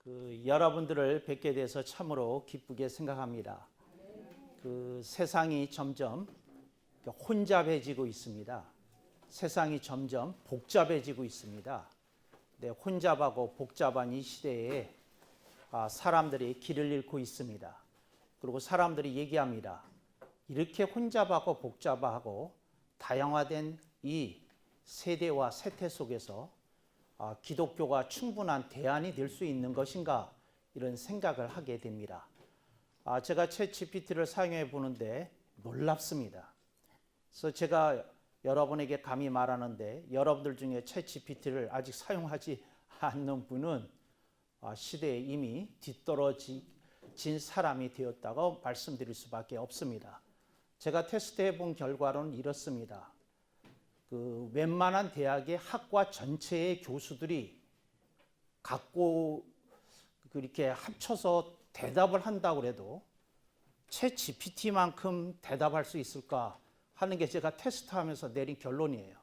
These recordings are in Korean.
여러분들을 뵙게 돼서 참으로 기쁘게 생각합니다. 세상이 점점 혼잡해지고 있습니다. 세상이 점점 복잡해지고 있습니다. 혼잡하고 복잡한 이 시대에 사람들이 길을 잃고 있습니다. 그리고 사람들이 얘기합니다. 이렇게 혼잡하고 복잡하고 다양화된 이 세대와 세태 속에서 기독교가 충분한 대안이 될 수 있는 것인가, 이런 생각을 하게 됩니다. 제가 챗GPT를 사용해 보는데 놀랍습니다. 그래서 제가 여러분에게 감히 말하는데, 여러분들 중에 챗GPT를 아직 사용하지 않는 분은 시대에 이미 뒤떨어진 사람이 되었다고 말씀드릴 수밖에 없습니다. 제가 테스트해 본 결과로는 이렇습니다. 웬만한 대학의 학과 전체의 교수들이 갖고 이렇게 합쳐서 대답을 한다고 해도 챗 GPT만큼 대답할 수 있을까 하는 게 제가 테스트하면서 내린 결론이에요.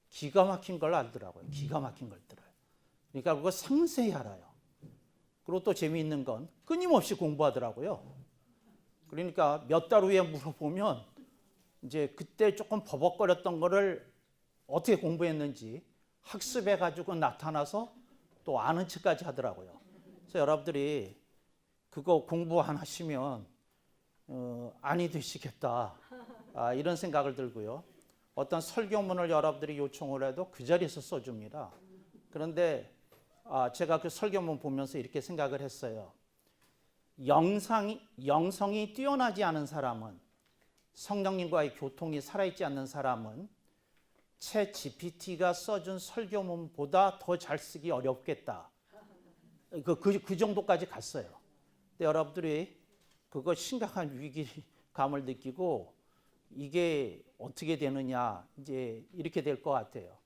기가 막힌 걸 알더라고요. 기가 막힌 걸 들어요. 그러니까 그거 상세히 알아요. 그리고 또 재미있는 건 끊임없이 공부하더라고요. 그러니까 몇 달 후에 물어보면 이제 그때 조금 버벅거렸던 거를 어떻게 공부했는지 학습해 가지고 나타나서 또 아는 척까지 하더라고요. 그래서 여러분들이 그거 공부 안 하시면 아니 되시겠다, 이런 생각을 들고요. 어떤 설교문을 여러분들이 요청을 해도 그 자리에서 써줍니다. 그런데 제가 그 설교문 보면서 이렇게 생각을 했어요. 영성이 뛰어나지 않은 사람은, 성령님과의 교통이 살아있지 않는 사람은 챗 GPT가 써준 설교문보다 더 잘 쓰기 어렵겠다. 그 정도까지 갔어요. 근데 여러분들이 그거 심각한 위기감을 느끼고 이게 어떻게 되느냐, 이제 이렇게 될 것 같아요.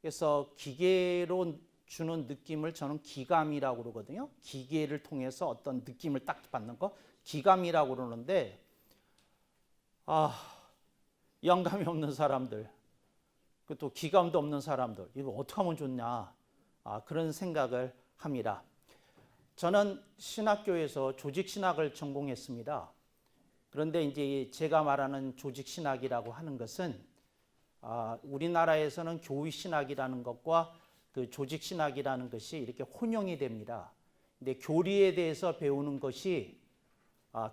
그래서 기계로 주는 느낌을 저는 기감이라고 그러거든요. 기계를 통해서 어떤 느낌을 딱 받는 거, 기감이라고 그러는데, 영감이 없는 사람들, 또 기감도 없는 사람들, 이거 어떻게 하면 좋냐, 그런 생각을 합니다. 저는 신학교에서 조직신학을 전공했습니다. 그런데 이제 제가 말하는 조직신학이라고 하는 것은 우리나라에서는 교의신학이라는 것과 그 조직신학이라는 것이 이렇게 혼용이 됩니다. 근데 교리에 대해서 배우는 것이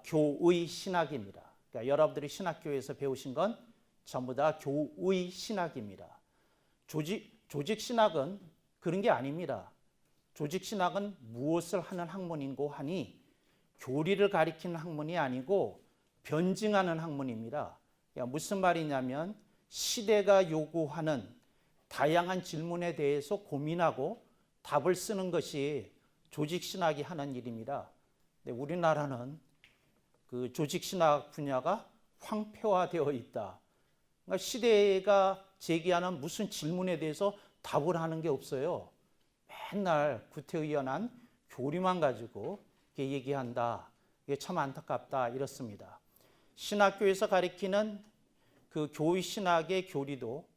교의신학입니다. 그러니까 여러분들이 신학교에서 배우신 건 전부 다 교의신학입니다. 조직신학은 그런 게 아닙니다. 조직신학은 무엇을 하는 학문이고 하니 교리를 가리키는 학문이 아니고 변증하는 학문입니다. 그러니까 무슨 말이냐면 시대가 요구하는 다양한 질문에 대해서 고민하고 답을 쓰는 것이 조직신학이 하는 일입니다. 근데 우리나라는 그 조직신학 분야가 황폐화되어 있다. 그러니까 시대가 제기하는 무슨 질문에 대해서 답을 하는 게 없어요. 맨날 구태의연한 교리만 가지고 이렇게 얘기한다. 이게 참 안타깝다, 이렇습니다. 신학교에서 가리키는 그 교의신학의 교리도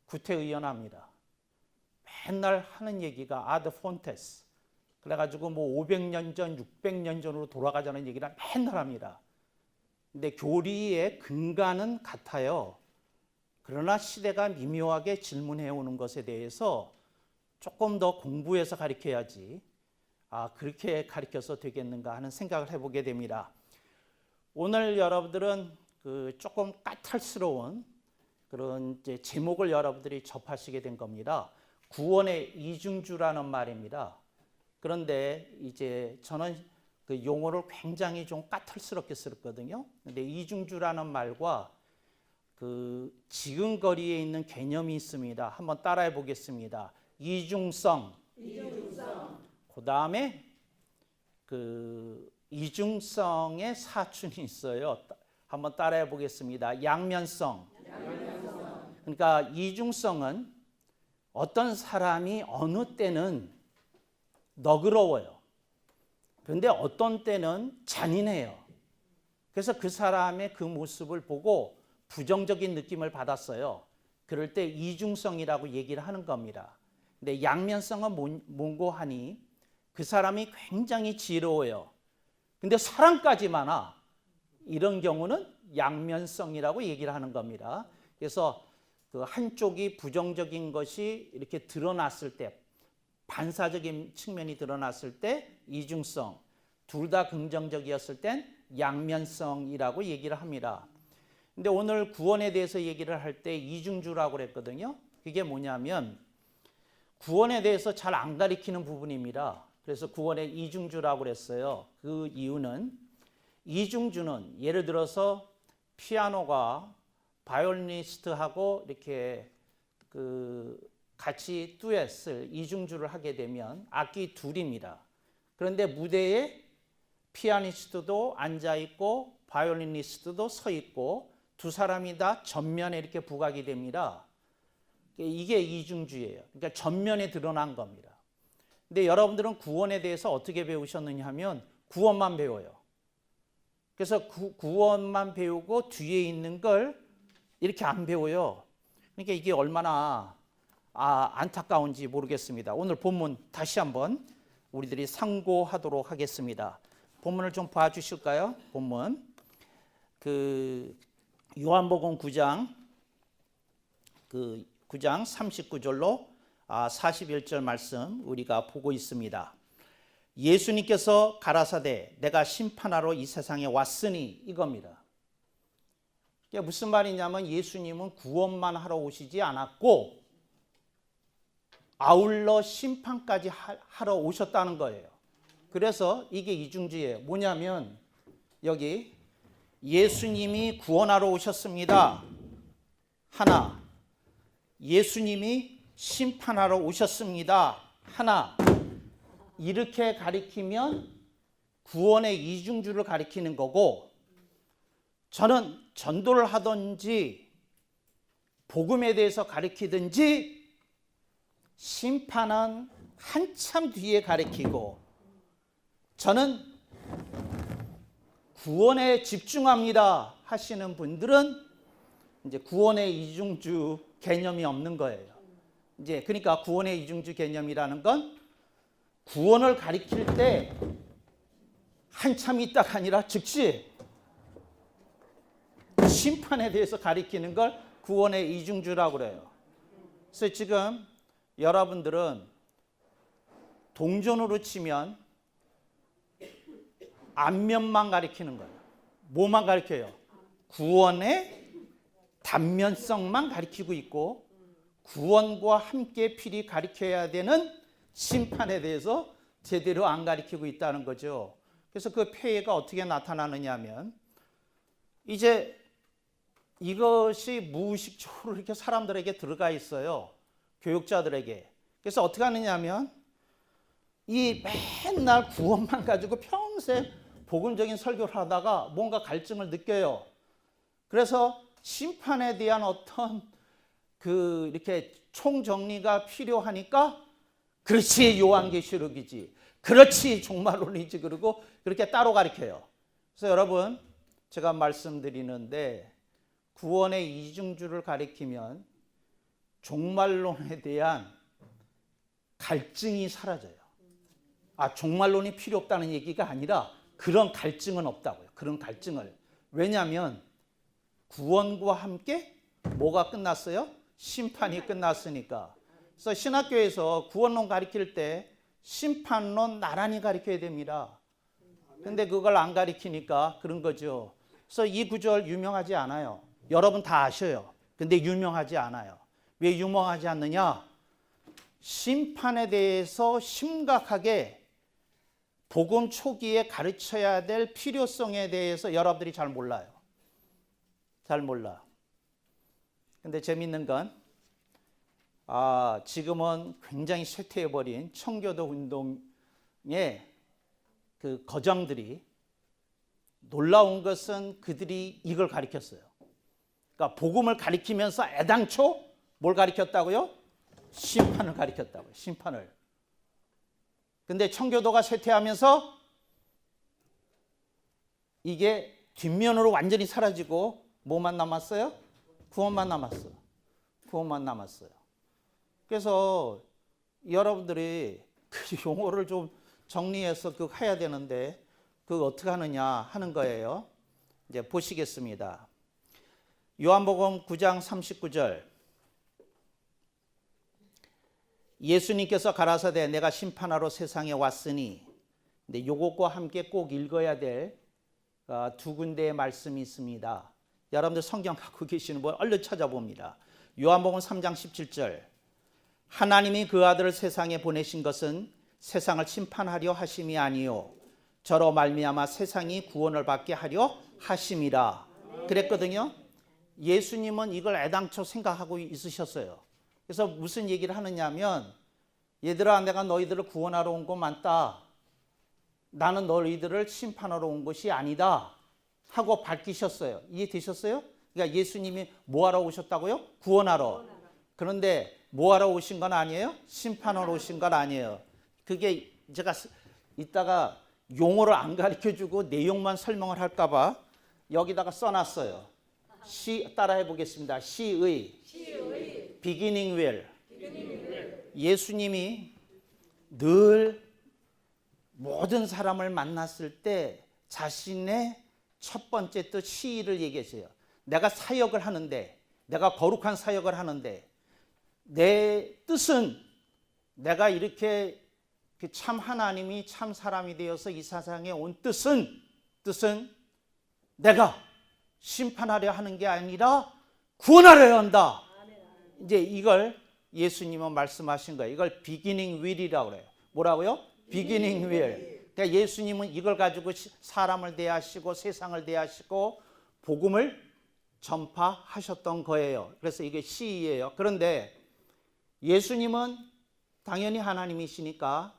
구태의연합니다. 맨날 하는 얘기가 아드 폰테스, 그래가지고 뭐 500년 전, 600년 전으로 돌아가자는 얘기를 맨날 합니다. 근데 교리의 근간은 같아요. 그러나 시대가 미묘하게 질문해 오는 것에 대해서 조금 더 공부해서 가르쳐야지 그렇게 가르쳐서 되겠는가 하는 생각을 해보게 됩니다. 오늘 여러분들은 조금 까탈스러운 그런 이제 제목을 여러분들이 접하시게 된 겁니다. 구원의 이중주라는 말입니다. 그런데 이제 저는 그 용어를 굉장히 좀 까탈스럽게 썼거든요. 근데 이중주라는 말과 그 지근거리에 있는 개념이 있습니다. 한번 따라해 보겠습니다. 이중성. 그 다음에 그 이중성의 사춘이 있어요. 한번 따라해 보겠습니다. 양면성. 그러니까 이중성은 어떤 사람이 어느 때는 너그러워요. 그런데 어떤 때는 잔인해요. 그래서 그 사람의 그 모습을 보고 부정적인 느낌을 받았어요. 그럴 때 이중성이라고 얘기를 하는 겁니다. 근데 양면성은 뭔고 하니 그 사람이 굉장히 지혜로워요. 근데 사랑까지 많아. 이런 경우는 양면성이라고 얘기를 하는 겁니다. 그래서 그 한쪽이 부정적인 것이 이렇게 드러났을 때, 반사적인 측면이 드러났을 때 이중성, 둘 다 긍정적이었을 땐 양면성이라고 얘기를 합니다. 근데 오늘 구원에 대해서 얘기를 할 때 이중주라고 그랬거든요. 그게 뭐냐면 구원에 대해서 잘 안 가리키는 부분입니다. 그래서 구원의 이중주라고 그랬어요. 그 이유는 이중주는 예를 들어서 피아노가 바이올리니스트하고 이렇게 같이 듀엣을 이중주를 하게 되면 악기 둘입니다. 그런데 무대에 피아니스트도 앉아 있고 바이올리니스트도 서 있고 두 사람이 다 전면에 이렇게 부각이 됩니다. 이게 이중주예요. 그러니까 전면에 드러난 겁니다. 근데 여러분들은 구원에 대해서 어떻게 배우셨느냐 하면 구원만 배워요. 그래서 구원만 배우고 뒤에 있는 걸 이렇게 안 배워요. 그러니까 이게 얼마나 안타까운지 모르겠습니다. 오늘 본문 다시 한번 우리들이 상고하도록 하겠습니다. 본문을 좀 봐주실까요? 본문 요한복음 9장 9장 39절로 41절 말씀 우리가 보고 있습니다. 예수님께서 가라사대 내가 심판하러 이 세상에 왔으니 이겁니다. 이게 무슨 말이냐면 예수님은 구원만 하러 오시지 않았고 아울러 심판까지 하러 오셨다는 거예요. 그래서 이게 이중주예요. 뭐냐면 여기 예수님이 구원하러 오셨습니다. 하나, 예수님이 심판하러 오셨습니다. 하나, 이렇게 가리키면 구원의 이중주를 가리키는 거고, 저는 전도를 하든지 복음에 대해서 가리키든지 심판은 한참 뒤에 가리키고 저는 구원에 집중합니다 하시는 분들은 이제 구원의 이중주 개념이 없는 거예요. 이제 그러니까 구원의 이중주 개념이라는 건 구원을 가리킬 때 한참 있다가 아니라 즉시 심판에 대해서 가리키는 걸 구원의 이중주라고 그래요. 그래서 지금 여러분들은 동전으로 치면 앞면만 가리키는 거예요. 뭐만 가리켜요? 구원의 단면성만 가리키고 있고 구원과 함께 필히 가리켜야 되는 심판에 대해서 제대로 안 가리키고 있다는 거죠. 그래서 그 폐해가 어떻게 나타나느냐 하면 이제 이것이 무의식적으로 이렇게 사람들에게 들어가 있어요. 교육자들에게. 그래서 어떻게 하느냐 하면 이 맨날 구원만 가지고 평생 복음적인 설교를 하다가 뭔가 갈증을 느껴요. 그래서 심판에 대한 어떤 이렇게 총정리가 필요하니까 그렇지 요한계시록이지, 그렇지 종말론이지, 그러고 그렇게 따로 가르쳐요. 그래서 여러분 제가 말씀드리는데 구원의 이중주를 가리키면 종말론에 대한 갈증이 사라져요. 종말론이 필요 없다는 얘기가 아니라 그런 갈증은 없다고요. 그런 갈증을. 왜냐하면 구원과 함께 뭐가 끝났어요? 심판이 끝났으니까. 그래서 신학교에서 구원론 가리킬 때 심판론 나란히 가리켜야 됩니다. 근데 그걸 안 가리키니까 그런 거죠. 그래서 이 구절 유명하지 않아요. 여러분 다 아셔요. 근데 유명하지 않아요. 왜 유명하지 않느냐? 심판에 대해서 심각하게 복음 초기에 가르쳐야 될 필요성에 대해서 여러분들이 잘 몰라요. 잘 몰라. 근데 재밌는 건 지금은 굉장히 쇠퇴해버린 청교도 운동의 그 거장들이 놀라운 것은 그들이 이걸 가르쳤어요. 그러니까 복음을 가리키면서 애당초 뭘 가리켰다고요? 심판을 가리켰다고요. 심판을. 근데 청교도가 쇠퇴하면서 이게 뒷면으로 완전히 사라지고 뭐만 남았어요? 구원만 남았어. 구원만 남았어요. 그래서 여러분들이 그 용어를 좀 정리해서 그 해야 되는데 그거 어떻게 하느냐 하는 거예요. 이제 보시겠습니다. 요한복음 9장 39절. 예수님께서 가라사대 내가 심판하러 세상에 왔으니, 근데 요것과 함께 꼭 읽어야 될 두 군데의 말씀이 있습니다. 여러분들 성경 갖고 계시는 분 얼른 찾아봅니다. 요한복음 3장 17절. 하나님이 그 아들을 세상에 보내신 것은 세상을 심판하려 하심이 아니요 저로 말미암아 세상이 구원을 받게 하려 하심이라 그랬거든요. 예수님은 이걸 애당초 생각하고 있으셨어요. 그래서 무슨 얘기를 하느냐면, 얘들아 내가 너희들을 구원하러 온 거 맞다. 나는 너희들을 심판하러 온 것이 아니다 하고 밝히셨어요. 이해되셨어요? 그러니까 예수님이 뭐하러 오셨다고요? 구원하러. 그런데 뭐하러 오신 건 아니에요? 심판하러 오신 건 아니에요. 그게 제가 이따가 용어를 안 가르쳐주고 내용만 설명을 할까봐 여기다가 써놨어요. 따라해 보겠습니다. 시의 beginning will. 예수님이 늘 모든 사람을 만났을 때 자신의 첫 번째 뜻 시를 얘기했어요. 내가 사역을 하는데, 내가 거룩한 사역을 하는데 내 뜻은, 내가 이렇게 참 하나님이 참 사람이 되어서 이 세상에 온 뜻은 내가 심판하려 하는 게 아니라 구원하려 한다. 이제 이걸 예수님은 말씀하신 거예요. 이걸 beginning will이라고 그래요. 뭐라고요? beginning will. 그러니까 예수님은 이걸 가지고 사람을 대하시고 세상을 대하시고 복음을 전파하셨던 거예요. 그래서 이게 시예요. 그런데 예수님은 당연히 하나님이시니까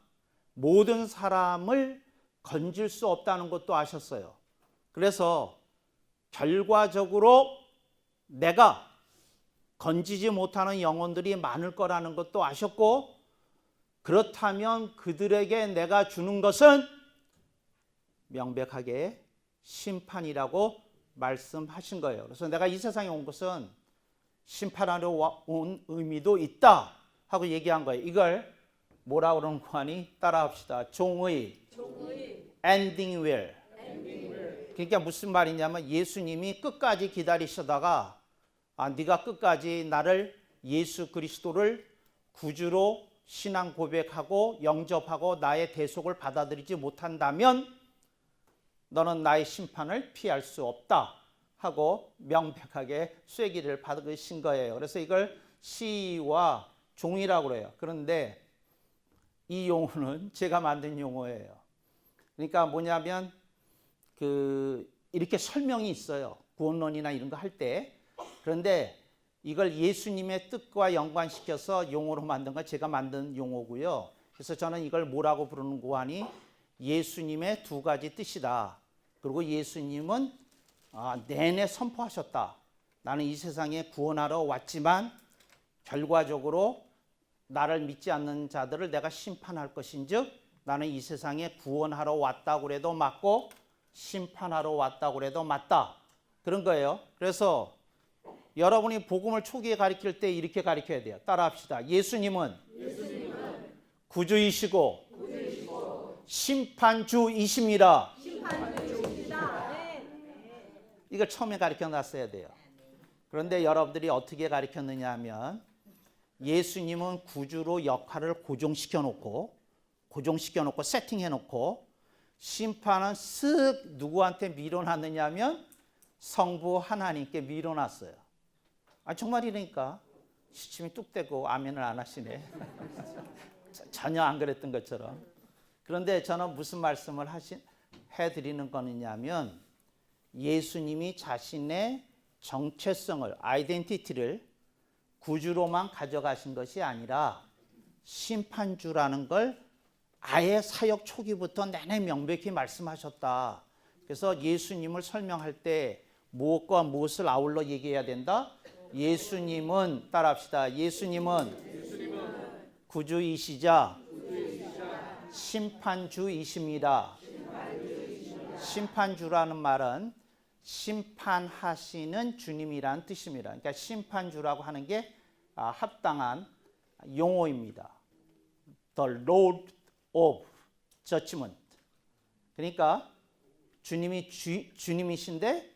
모든 사람을 건질 수 없다는 것도 아셨어요. 그래서 결과적으로 내가 건지지 못하는 영혼들이 많을 거라는 것도 아셨고, 그렇다면 그들에게 내가 주는 것은 명백하게 심판이라고 말씀하신 거예요. 그래서 내가 이 세상에 온 것은 심판하러 온 의미도 있다 하고 얘기한 거예요. 이걸 뭐라고 그러는 거 아니? 따라합시다. 종의 ending will. 그러니까 무슨 말이냐면 예수님이 끝까지 기다리시다가 네가 끝까지 나를, 예수 그리스도를 구주로 신앙 고백하고 영접하고 나의 대속을 받아들이지 못한다면 너는 나의 심판을 피할 수 없다 하고 명백하게 쐐기를 받으신 거예요. 그래서 이걸 시와 종이라고 그래요. 그런데 이 용어는 제가 만든 용어예요. 그러니까 뭐냐면 이렇게 설명이 있어요. 구원론이나 이런 거 할 때. 그런데 이걸 예수님의 뜻과 연관시켜서 용어로 만든 건 제가 만든 용어고요. 그래서 저는 이걸 뭐라고 부르는 거 하니? 예수님의 두 가지 뜻이다. 그리고 예수님은 내내 선포하셨다. 나는 이 세상에 구원하러 왔지만 결과적으로 나를 믿지 않는 자들을 내가 심판할 것인즉 나는 이 세상에 구원하러 왔다고 해도 맞고 심판하러 왔다고 해도 맞다. 그런 거예요. 그래서 여러분이 복음을 초기에 가르칠 때 이렇게 가르쳐야 돼요. 따라합시다. 예수님은 구주이시고 심판주이십니다. 이걸 처음에 가르쳐 놨어야 돼요. 그런데 여러분들이 어떻게 가르쳤느냐 하면 예수님은 구주로 역할을 고정시켜 놓고 세팅해 놓고 심판은 쓱 누구한테 밀어놨느냐 하면 성부 하나님께 밀어놨어요. 정말이니까 시침이 뚝 떼고 아멘을 안 하시네. 전혀 안 그랬던 것처럼. 그런데 저는 무슨 말씀을 해드리는 거냐면 예수님이 자신의 정체성을, 아이덴티티를 구주로만 가져가신 것이 아니라 심판주라는 걸 아예 사역 초기부터 내내 명백히 말씀하셨다. 그래서 예수님을 설명할 때 무엇과 무엇을 아울러 얘기해야 된다? 예수님은, 따라합시다. 예수님은 구주이시자 심판주이십니다. 심판주라는 말은 심판하시는 주님이라는 뜻입니다. 그러니까 심판주라고 하는 게 합당한 용어입니다. The Lord of judgment. 그러니까 주님이 주님이신데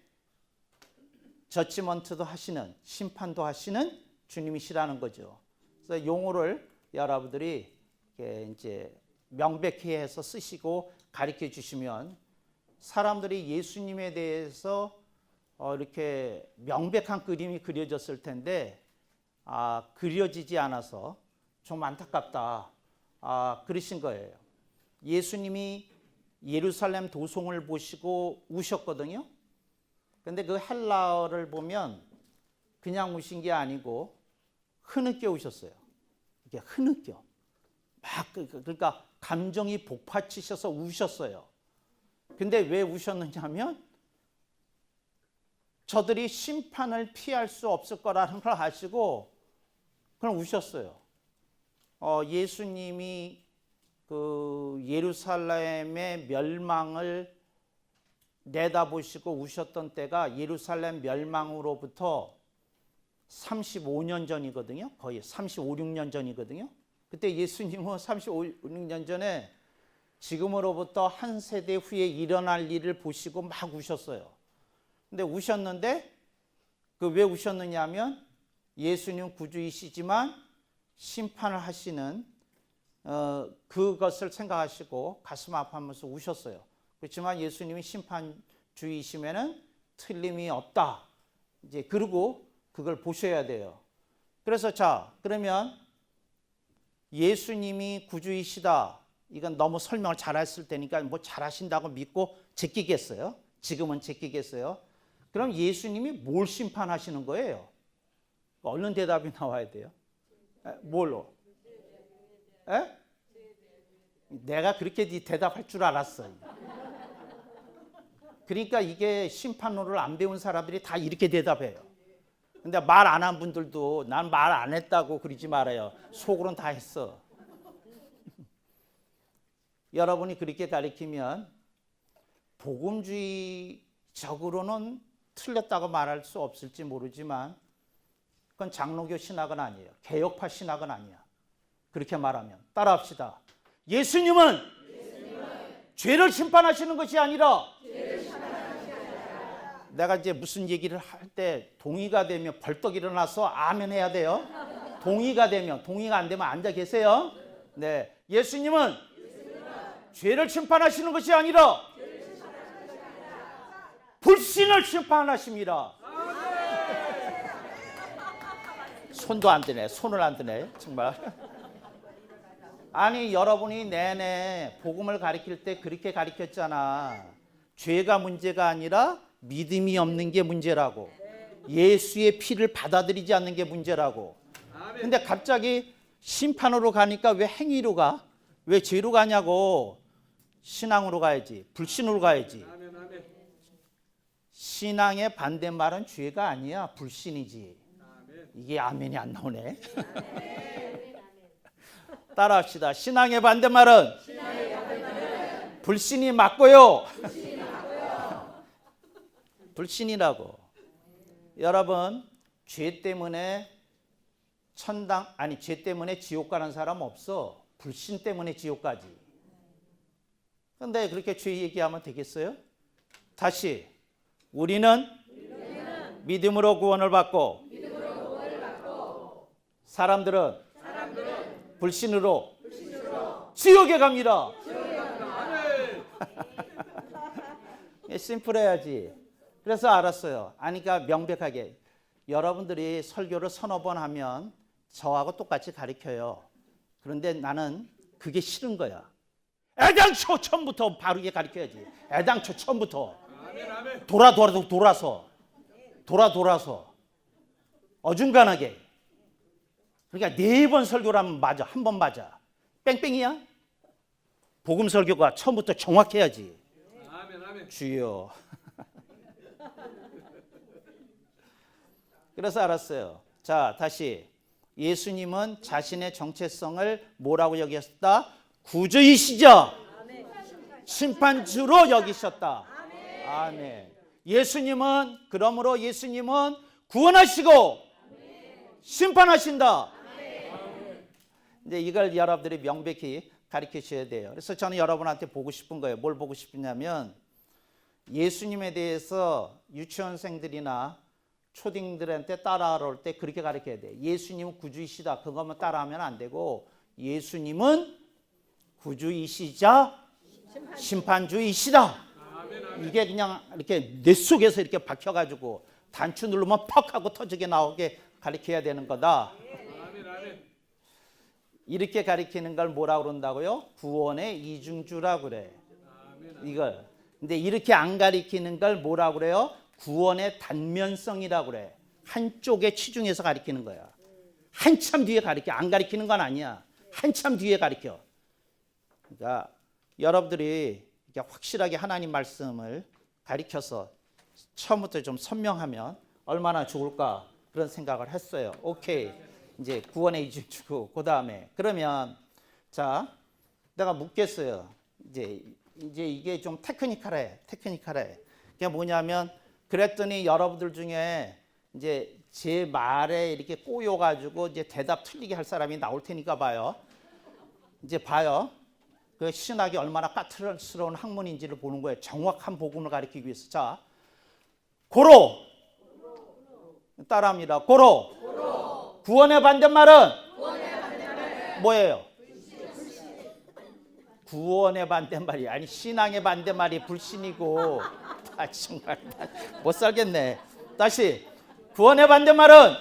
저치먼트도 하시는, 심판도 하시는 주님이시라는 거죠. 그래서 용어를 여러분들이 이제 명백히 해서 쓰시고 가르쳐 주시면 사람들이 예수님에 대해서 이렇게 명백한 그림이 그려졌을 텐데 그려지지 않아서 좀 안타깝다. 그러신 거예요. 예수님이 예루살렘 도성을 보시고 우셨거든요. 근데 그 헬라어를 보면 그냥 우신 게 아니고 흐느껴 우셨어요. 이게 흐느껴. 그러니까 감정이 복받치셔서 우셨어요. 근데 왜 우셨느냐면 저들이 심판을 피할 수 없을 거라는 걸 아시고 그럼 우셨어요. 예수님이 그 예루살렘의 멸망을 내다보시고 우셨던 때가 예루살렘 멸망으로부터 35년 전이거든요. 거의 35, 6년 전이거든요. 그때 예수님은 35, 6년 전에 지금으로부터 한 세대 후에 일어날 일을 보시고 막 우셨어요. 근데 우셨는데 왜 우셨느냐 하면 예수님 구주이시지만 심판을 하시는 그것을 생각하시고 가슴 아파하면서 우셨어요. 그렇지만 예수님이 심판주이시면은 틀림이 없다. 이제 그러고 그걸 보셔야 돼요. 그래서 그러면 예수님이 구주이시다. 이건 너무 설명을 잘했을 때니까 뭐 잘하신다고 믿고 제끼겠어요? 지금은 제끼겠어요? 그럼 예수님이 뭘 심판하시는 거예요? 얼른 대답이 나와야 돼요. 뭘로? 에? 내가 그렇게 대답할 줄 알았어. 그러니까 이게 심판론을 안 배운 사람들이 다 이렇게 대답해요. 근데 말 안 한 분들도 난 말 안 했다고 그러지 말아요. 속으로는 다 했어. 여러분이 그렇게 가르치면 복음주의적으로는 틀렸다고 말할 수 없을지 모르지만 그건 장로교 신학은 아니에요. 개혁파 신학은 아니야. 그렇게 말하면 따라합시다. 예수님은 죄를 심판하시는 것이 아니라 내가 이제 무슨 얘기를 할 때 동의가 되면 벌떡 일어나서 아멘 해야 돼요. 동의가 되면, 동의가 안 되면 앉아 계세요. 네, 예수님은 죄를 심판하시는 것이 아니라 불신을 심판하십니다. 손도 안 드네. 손을 안 드네. 정말. 아니 여러분이 내내 복음을 가르칠 때 그렇게 가르쳤잖아. 죄가 문제가 아니라 믿음이 없는 게 문제라고. 예수의 피를 받아들이지 않는 게 문제라고. 근데 갑자기 심판으로 가니까 왜 행위로 가? 왜 죄로 가냐고. 신앙으로 가야지. 불신으로 가야지. 신앙의 반대말은 죄가 아니야. 불신이지. 이게 아멘이 안 나오네. 따라합시다. 신앙의 반대말은 불신이 맞고요. 불신이라고. 여러분, 죄 때문에 죄 때문에 지옥 가는 사람 없어. 불신 때문에 지옥 가지. 근데 그렇게 죄 얘기하면 되겠어요? 다시. 우리는 믿음으로 구원을 받고 사람들은 불신으로 지옥에 갑니다. 심플해야지. 그래서 알았어요. 아니까 명백하게 여러분들이 설교를 서너 번 하면 저하고 똑같이 가르쳐요. 그런데 나는 그게 싫은 거야. 애당초 처음부터 바르게 가르쳐야지. 애당초 처음부터 돌아서 어중간하게. 그러니까 4번 설교를 하면 맞아. 한 번 맞아. 뺑뺑이야? 복음 설교가 처음부터 정확해야지. 주여. 그래서 알았어요. 자, 다시. 예수님은 자신의 정체성을 뭐라고 여기셨다? 구주이시죠. 심판주로 여기셨다. 아멘. 그러므로 예수님은 구원하시고 심판하신다. 이제 이걸 여러분들이 명백히 가르치셔야 돼요. 그래서 저는 여러분한테 보고 싶은 거예요. 뭘 보고 싶으냐면 예수님에 대해서 유치원생들이나 초딩들한테 따라올 때 그렇게 가르쳐야 돼. 예수님은 구주이시다. 그것만 따라하면 안 되고 예수님은 구주이시자 심판주이시다. 이게 그냥 이렇게 뇌 속에서 이렇게 박혀가지고 단추 누르면 퍽 하고 터지게 나오게 가르쳐야 되는 거다. 이렇게 가르치는 걸 뭐라고 그런다고요? 구원의 이중주라고 그래. 이걸. 근데 이렇게 안 가르치는 걸 뭐라고 그래요? 구원의 단면성이라고 그래. 한쪽에 치중해서 가르치는 거야. 한참 뒤에 가르쳐. 안 가르치는 건 아니야. 한참 뒤에 가르쳐. 그러니까 여러분들이 이렇게 확실하게 하나님 말씀을 가르쳐서 처음부터 좀 선명하면 얼마나 좋을까 그런 생각을 했어요. 오케이. 이제 구원의 이중주고 그 다음에 그러면 자 내가 묻겠어요. 이제 이게 좀 테크니컬해. 그게 뭐냐면 그랬더니 여러분들 중에 이제 제 말에 이렇게 꼬여가지고 이제 대답 틀리게 할 사람이 나올 테니까 봐요. 이제 봐요. 그 신학이 얼마나 까탈스러운 학문인지를 보는 거예요. 정확한 복음을 가르치기 위해서. 자, 고로. 따라합니다. 고로. 구원의 반대말은 뭐예요? 구원의 반대말이 아니 신앙의 반대말이 불신이고 정말 못 살겠네. 다시 구원의 반대말은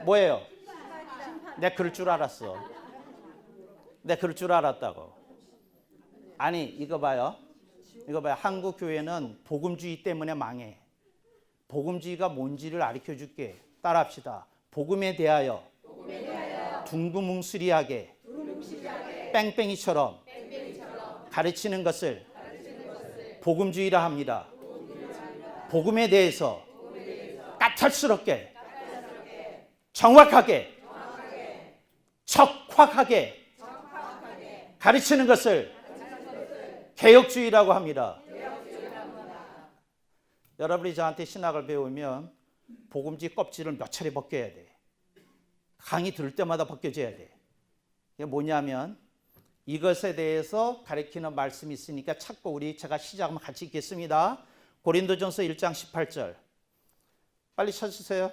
뭐예요? 내가 그럴 줄 알았어. 내가 그럴 줄 알았다고. 아니 이거 봐요. 한국 교회는 복음주의 때문에 망해. 복음주의가 뭔지를 가르쳐 줄게. 따라합시다. 복음에 대하여 둥그뭉술이하게 뺑뺑이처럼 가르치는 것을 복음주의라 합니다. 복음에 대해서 까탈스럽게 정확하게 적확하게 가르치는 것을 개혁주의라고 합니다. 여러분이 저한테 신학을 배우면 복음주의 껍질을 몇 차례 벗겨야 돼. 강의 들을 때마다 벗겨져야 돼. 이게 뭐냐면 이것에 대해서 가르치는 말씀이 있으니까 찾고 제가 시작하면 같이 읽겠습니다. 고린도전서 1장 18절. 빨리 찾으세요.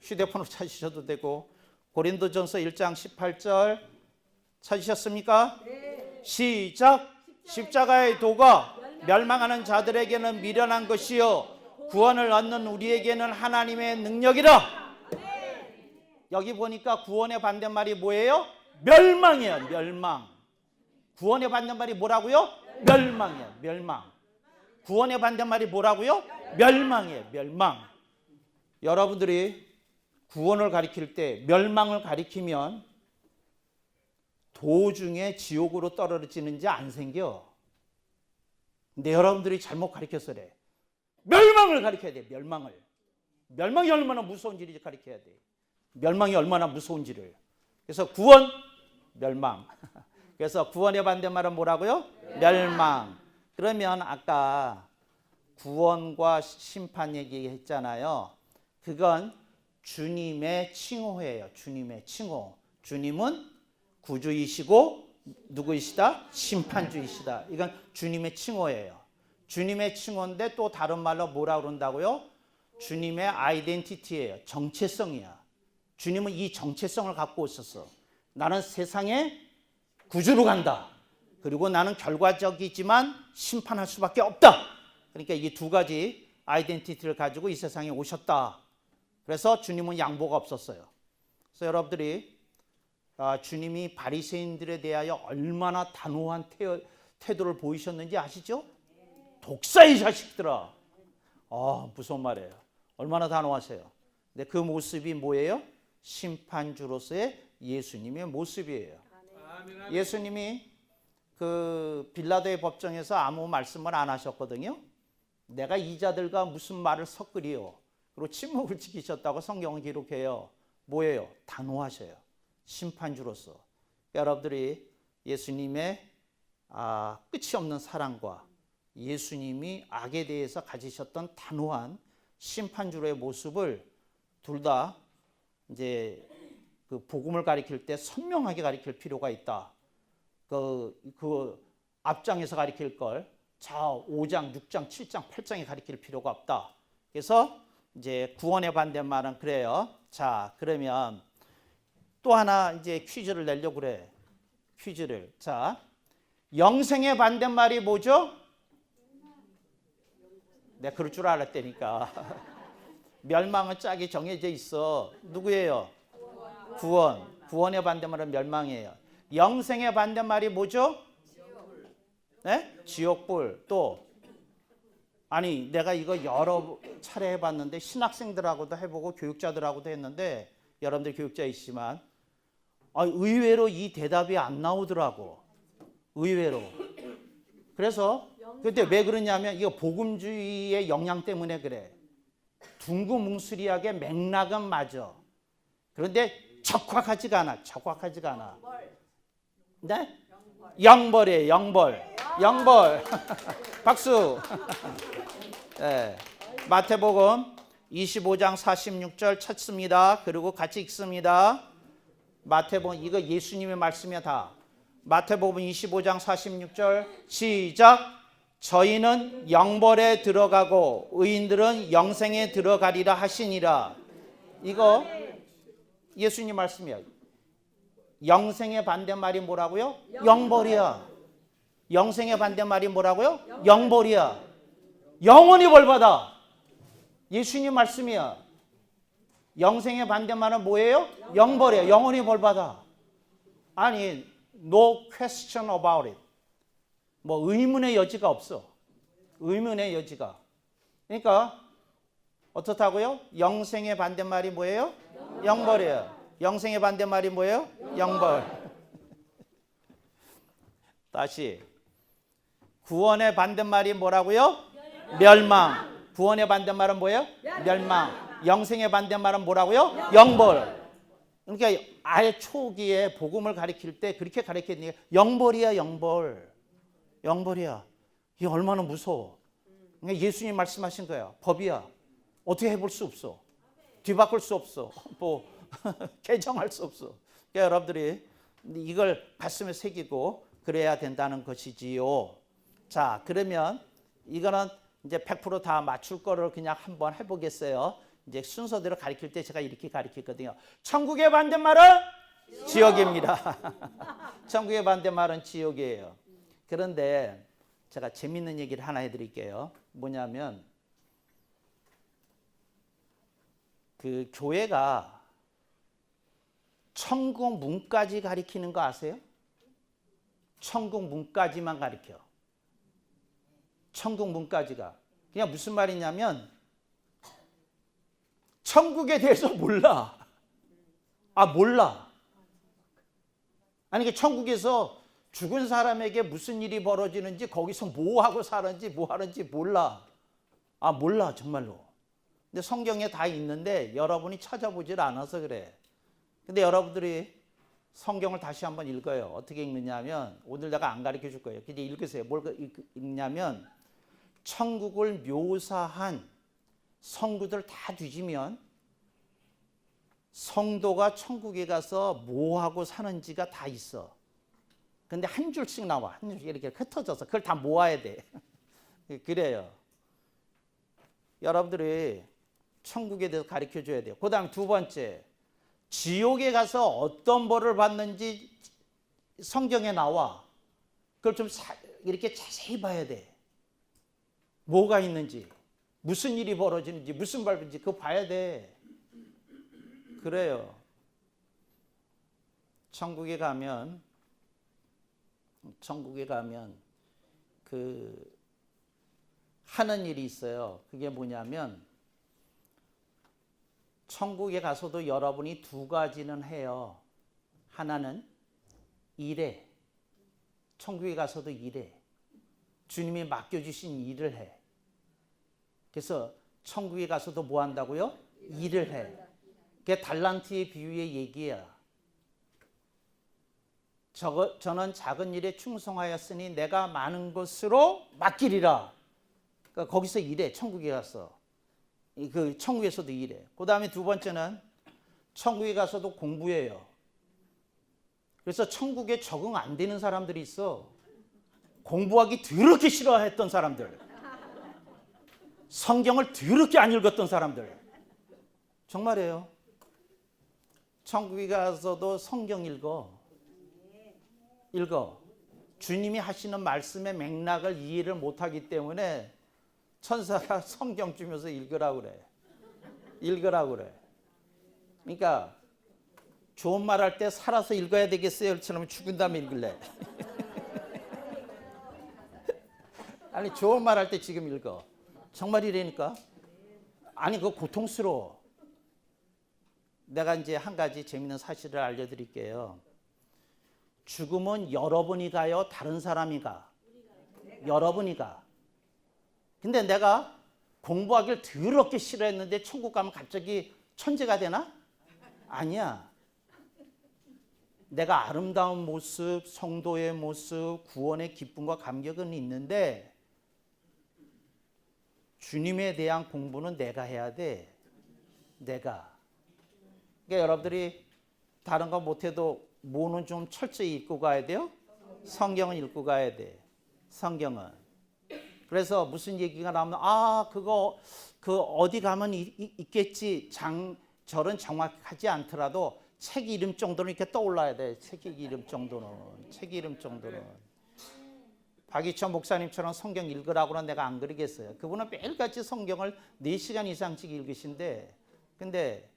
휴대폰으로 찾으셔도 되고. 고린도전서 1장 18절 찾으셨습니까? 네. 시작. 십자가의 도가 멸망하는 자들에게는 미련한 것이요 구원을 얻는 우리에게는 하나님의 능력이라. 네. 여기 보니까 구원의 반대말이 뭐예요? 멸망이에요. 멸망. 구원의 반대말이 뭐라고요? 멸망이에요. 멸망. 구원의 반대말이 뭐라고요? 멸망이에요. 멸망. 여러분들이 구원을 가리킬 때 멸망을 가리키면 도중에 지옥으로 떨어지는지 안 생겨. 근데 여러분들이 잘못 가르쳐서 그래. 멸망을 가르쳐야 돼. 멸망이 얼마나 무서운지를 가르쳐야 돼. 멸망이 얼마나 무서운지를. 그래서 구원, 멸망. 그래서 구원의 반대말은 뭐라고요? 멸망. 그러면 아까 구원과 심판 얘기했잖아요. 그건 주님의 칭호예요. 주님의 칭호. 주님은 구주이시고 누구이시다? 심판주이시다. 이건 주님의 칭호예요. 주님의 칭호인데 또 다른 말로 뭐라 그런다고요? 주님의 아이덴티티예요. 정체성이야. 주님은 이 정체성을 갖고 있었어. 나는 세상에 구주로 간다. 그리고 나는 결과적이지만 심판할 수밖에 없다. 그러니까 이 두 가지 아이덴티티를 가지고 이 세상에 오셨다. 그래서 주님은 양보가 없었어요. 그래서 여러분들이 주님이 바리새인들에 대하여 얼마나 단호한 태도를 보이셨는지 아시죠? 독사의 자식들아. 무서운 말이에요. 얼마나 단호하세요. 근데 그 모습이 뭐예요? 심판주로서의 예수님의 모습이에요. 예수님이 그 빌라도의 법정에서 아무 말씀을 안 하셨거든요. 내가 이자들과 무슨 말을 섞으리요. 그리고 침묵을 지키셨다고 성경은 기록해요. 뭐예요? 단호하셔요. 심판주로서. 여러분들이 예수님의 끝이 없는 사랑과 예수님이 악에 대해서 가지셨던 단호한 심판주로의 모습을 둘 다 이제 그 복음을 가리킬 때 선명하게 가리킬 필요가 있다. 그 앞장에서 가리킬 걸 자 5장, 6장, 7장, 8장에 가리킬 필요가 없다. 그래서 이제 구원의 반대말은 그래요. 자, 그러면 또 하나 이제 퀴즈를 내려고 그래. 퀴즈를. 자, 영생의 반대말이 뭐죠? 내가 그럴 줄 알았다니까. 멸망은 짝이 정해져 있어. 누구예요? 구원. 구원의 반대말은 멸망이에요. 영생의 반대말이 뭐죠? 네? 지옥불. 또 아니 내가 이거 여러 차례 해봤는데 신학생들하고도 해보고 교육자들하고도 했는데 여러분들 교육자이시지만 의외로 이 대답이 안 나오더라고. 의외로. 그래서 근데 왜 그러냐면 이거 복음주의의 영향 때문에 그래. 둥그뭉술하게 맥락은 맞아. 그런데 적확하지가 않아. 적확하지가 않아. 네? 영벌이에요. 영벌. 영벌. 박수. 네. 마태복음 25장 46절 찾습니다. 그리고 같이 읽습니다. 마태복음 이거 예수님의 말씀이야 다. 마태복음 25장 46절 시작. 저희는 영벌에 들어가고 의인들은 영생에 들어가리라 하시니라. 이거 예수님 말씀이야. 영생의 반대말이 뭐라고요? 영벌이야. 영생의 반대말이 뭐라고요? 영벌이야. 영원히 벌받아. 예수님 말씀이야. 영생의 반대말은 뭐예요? 영벌이야. 영원히 벌받아. 아니 no question about it. 뭐 의문의 여지가 없어. 의문의 여지가. 그러니까 어떻다고요? 영생의 반대말이 뭐예요? 영벌이에요. 영생의 반대말이 뭐예요? 영벌. 다시. 구원의 반대말이 뭐라고요? 멸망. 구원의 반대말은 뭐예요? 멸망. 영생의 반대말은 뭐라고요? 영벌. 그러니까 아예 초기에 복음을 가리킬 때 그렇게 가르쳤으니까 영벌이야. 영벌. 영벌이야. 이게 얼마나 무서워. 그러니까 예수님 말씀하신 거야. 법이야. 어떻게 해볼 수 없어. 뒤바꿀 수 없어. 뭐 개정할 수 없어. 그러니까 여러분들이 이걸 가슴에 새기고 그래야 된다는 것이지요. 자, 그러면 이거는 이제 100% 다 맞출 거를 그냥 한번 해보겠어요. 이제 순서대로 가르칠 때 제가 이렇게 가르쳤거든요. 천국의 반대말은 지옥입니다. 천국의 반대말은 지옥이에요. 그런데 제가 재밌는 얘기를 하나 해드릴게요. 뭐냐면 그 교회가 천국 문까지 가리키는 거 아세요? 천국 문까지만 가리켜. 천국 문까지가. 그냥 무슨 말이냐면 천국에 대해서 몰라. 몰라. 아니 그 천국에서 죽은 사람에게 무슨 일이 벌어지는지 거기서 뭐 하고 사는지 뭐 하는지 몰라. 몰라 정말로. 근데 성경에 다 있는데 여러분이 찾아보질 않아서 그래. 근데 여러분들이 성경을 다시 한번 읽어요. 어떻게 읽느냐 하면 오늘 내가 안 가르쳐 줄 거예요. 근데 읽으세요. 뭘 읽냐면 천국을 묘사한 성구들 다 뒤지면 성도가 천국에 가서 뭐 하고 사는지가 다 있어. 근데 한 줄씩 나와. 한 줄씩 이렇게 흩어져서 그걸 다 모아야 돼. 그래요. 여러분들이 천국에 대해서 가르쳐 줘야 돼요. 그 다음에 두 번째. 지옥에 가서 어떤 벌을 받는지 성경에 나와. 그걸 좀 이렇게 자세히 봐야 돼. 뭐가 있는지, 무슨 일이 벌어지는지, 무슨 벌인지 그거 봐야 돼. 그래요. 천국에 가면 그 하는 일이 있어요. 그게 뭐냐면 천국에 가서도 여러분이 두 가지는 해요. 하나는 일해. 천국에 가서도 일해. 주님이 맡겨주신 일을 해. 그래서 천국에 가서도 뭐 한다고요? 일을 해. 그게 달란트의 비유의 얘기야. 저는 작은 일에 충성하였으니 내가 많은 것으로 맡기리라. 그러니까 거기서 일해. 천국에 가서. 그 천국에서도 일해. 그 다음에 두 번째는 천국에 가서도 공부해요. 그래서 천국에 적응 안 되는 사람들이 있어. 공부하기 더럽게 싫어했던 사람들, 성경을 더럽게 안 읽었던 사람들. 정말이에요. 천국에 가서도 성경 읽어. 주님이 하시는 말씀의 맥락을 이해를 못하기 때문에 천사가 성경 주면서 읽으라고 그래. 그러니까 좋은 말 할 때 살아서 읽어야 되겠어요? 그처럼 죽은 다음에 읽을래? 아니, 좋은 말 할 때 지금 읽어. 정말이라니까. 아니, 그거 고통스러워. 내가 이제 한 가지 재밌는 사실을 알려드릴게요. 죽음은 여러분이 가요? 다른 사람이 가? 여러분이 가. 근데 내가 공부하기를 더럽게 싫어했는데 천국 가면 갑자기 천재가 되나? 아니야. 내가 아름다운 모습, 성도의 모습, 구원의 기쁨과 감격은 있는데 주님에 대한 공부는 내가 해야 돼. 내가. 그러니까 여러분들이 다른 거 못해도 뭐는 좀 철저히 읽고 가야 돼요? 성경은 읽고 가야 돼. 성경은. 그래서 무슨 얘기가 나오면 그거 어디 가면 있겠지. 절은 정확하지 않더라도 책 이름 정도는 이렇게 떠올라야 돼. 책 이름 정도는. 박이천 목사님처럼 성경 읽으라고는 내가 안 그러겠어요. 그분은 매일같이 성경을 4시간 이상씩 읽으신데, 근데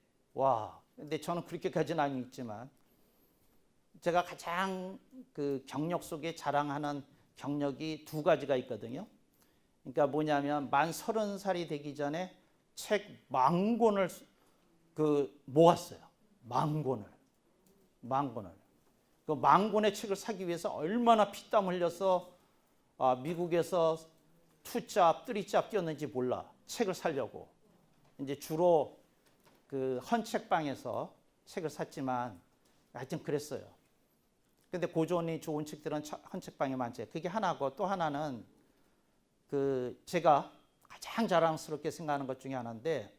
저는 그렇게까지는 안 읽지만, 제가 가장 그 경력 속에 자랑하는 경력이 2가지가 있거든요. 그러니까 뭐냐면 만 30살이 되기 전에 책 10,000권을 모았어요. 10,000권을. 그 10,000권의 책을 사기 위해서 얼마나 피땀 흘려서 미국에서 2짭, 3짭 뛰었는지 몰라. 책을 사려고. 이제 주로 그 헌책방에서 책을 샀지만 하여튼 그랬어요. 근데 고전이 좋은 책들은 헌책방에 많지. 그게 하나고, 또 하나는 제가 가장 자랑스럽게 생각하는 것 중에 하나인데,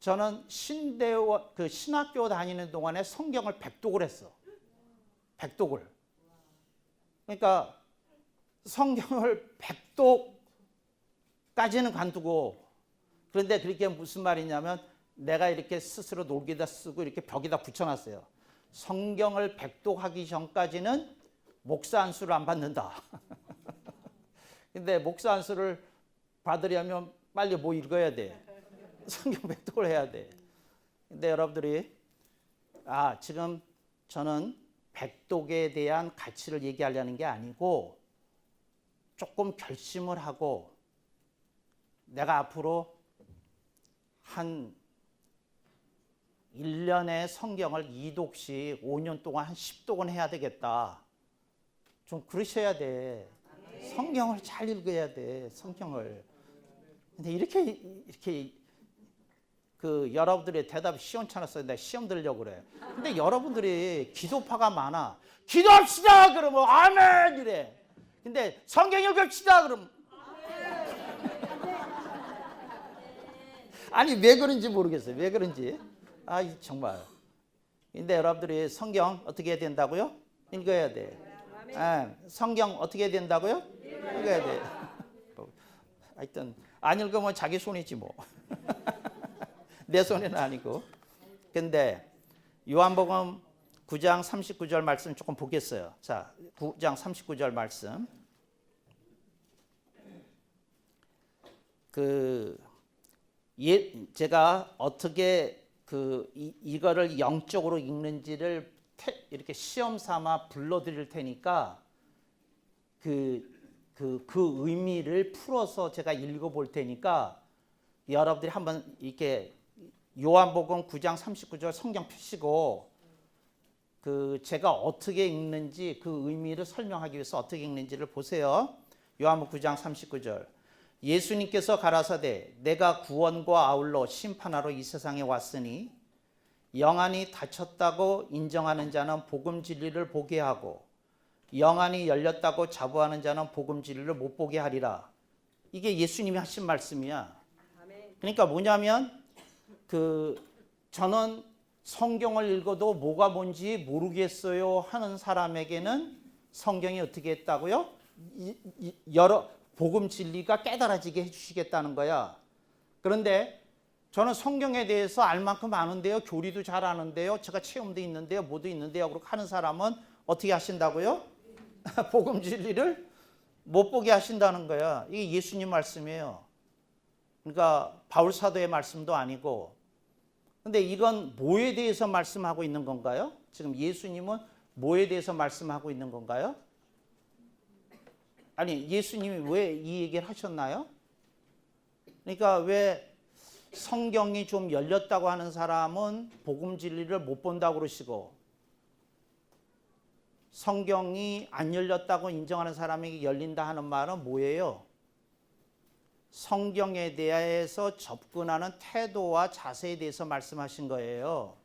저는 신학교 다니는 동안에 성경을 100독을 했어. 100독을. 그러니까 성경을 100독까지는 관두고, 그런데 그렇게 무슨 말이냐면 내가 이렇게 스스로 녹에다 쓰고 이렇게 벽에다 붙여놨어요. 성경을 100독 하기 전까지는 목사 안수를 안 받는다. 근데 목사 안수를 받으려면 빨리 뭐 읽어야 돼. 성경 100독을 해야 돼. 근데 여러분들이 지금 저는 100독에 대한 가치를 얘기하려는 게 아니고, 조금 결심을 하고 내가 앞으로 한 1년에 성경을 2독씩 5년 동안 한 10독은 해야 되겠다. 좀 그러셔야 돼. 성경을 잘 읽어야 돼. 성경을. 근데 이렇게 여러분들의 대답이 시원찮았어요. 내가 시험 들려고 그래. 근데 여러분들이 기도파가 많아. 기도합시다 그러면 아멘 이래. 근데 성경 읽읍시다 그러면 아니 왜 그런지 모르겠어요. 왜 그런지. 정말. 근데 여러분들이 성경 어떻게 해야 된다고요? 읽어야 돼. 성경 어떻게 해야 된다고요? 읽어야 돼. 하여튼 안 읽으면 자기 손이지 뭐. 내 손에는 아니고. 근데 요한복음 9장 39절 말씀 조금 보겠어요. 자, 9장 39절 말씀. 제가 어떻게 이거를 영적으로 읽는지를 이렇게 시험 삼아 불러드릴 테니까 그 의미를 풀어서 제가 읽어볼 테니까 여러분들이 한번 이렇게 요한복음 9장 39절 성경 펴시고 제가 어떻게 읽는지 그 의미를 설명하기 위해서 어떻게 읽는지를 보세요. 요한복음 9장 39절. 예수님께서 가라사대 내가 구원과 아울러 심판하러 이 세상에 왔으니 영안이 닫혔다고 인정하는 자는 복음 진리를 보게 하고 영안이 열렸다고 자부하는 자는 복음 진리를 못 보게 하리라. 이게 예수님이 하신 말씀이야. 그러니까 뭐냐면 저는 성경을 읽어도 뭐가 뭔지 모르겠어요 하는 사람에게는 성경이 어떻게 했다고요? 여러 복음 진리가 깨달아지게 해주시겠다는 거야. 그런데 저는 성경에 대해서 알 만큼 아는데요, 교리도 잘 아는데요, 제가 체험도 있는데요, 뭐도 있는데요, 그렇게 하는 사람은 어떻게 하신다고요? 복음 진리를 못 보게 하신다는 거야. 이게 예수님 말씀이에요. 그러니까 바울 사도의 말씀도 아니고. 근데 이건 뭐에 대해서 말씀하고 있는 건가요? 지금 예수님은 뭐에 대해서 말씀하고 있는 건가요? 아니, 예수님이 왜 이 얘기를 하셨나요? 그러니까 왜 성경이 좀 열렸다고 하는 사람은 복음 진리를 못 본다고 그러시고, 성경이 안 열렸다고 인정하는 사람에게 열린다 하는 말은 뭐예요? 성경에 대해서 접근하는 태도와 자세에 대해서 말씀하신 거예요.